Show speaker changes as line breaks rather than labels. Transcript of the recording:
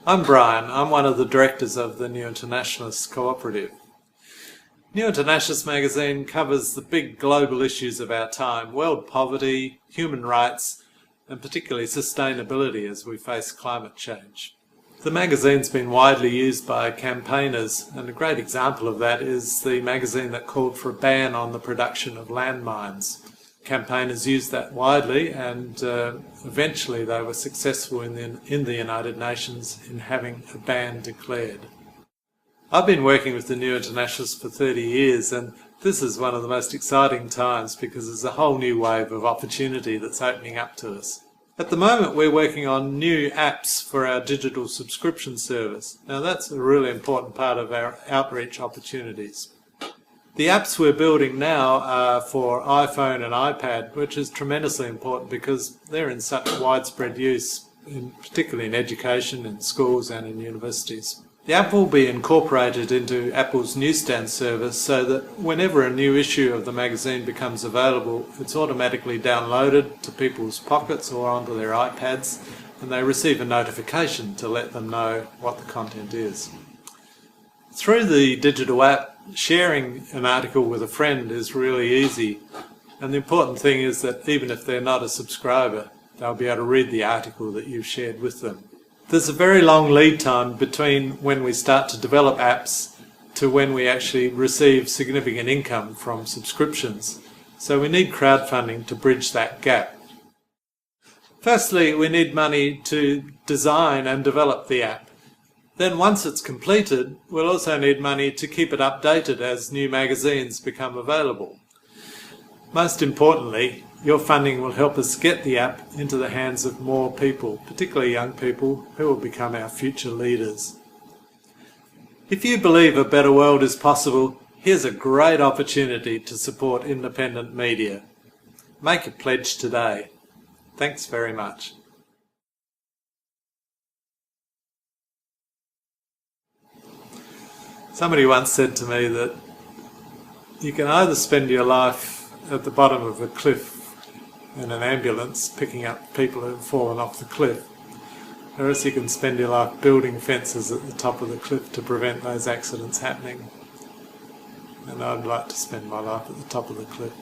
I'm Brian. I'm one of the directors of the New Internationalist Cooperative. New Internationalist magazine covers the big global issues of our time: world poverty, human rights, and particularly sustainability as we face climate change. The magazine's been widely used by campaigners, and a great example of that is the magazine that called for a ban on the production of landmines. Campaigners used that widely, and eventually they were successful in the United Nations in having a ban declared. I've been working with the New Internationalists for 30 years, and this is one of the most exciting times because there's a whole new wave of opportunity that's opening up to us. At the moment we're working on new apps for our digital subscription service. Now that's a really important part of our outreach opportunities. The apps we're building now are for iPhone and iPad, which is tremendously important because they're in such widespread use, particularly in education, in schools and in universities. The app will be incorporated into Apple's newsstand service so that whenever a new issue of the magazine becomes available, it's automatically downloaded to people's pockets or onto their iPads, and they receive a notification to let them know what the content is. Through the digital app, sharing an article with a friend is really easy, and the important thing is that even if they're not a subscriber, they'll be able to read the article that you've shared with them. There's a very long lead time between when we start to develop apps to when we actually receive significant income from subscriptions, so we need crowdfunding to bridge that gap. Firstly, we need money to design and develop the app. Then once it's completed, we'll also need money to keep it updated as new magazines become available. Most importantly, your funding will help us get the app into the hands of more people, particularly young people, who will become our future leaders. If you believe a better world is possible, here's a great opportunity to support independent media. Make a pledge today. Thanks very much. Somebody once said to me that you can either spend your life at the bottom of a cliff in an ambulance picking up people who have fallen off the cliff, or else you can spend your life building fences at the top of the cliff to prevent those accidents happening. And I'd like to spend my life at the top of the cliff.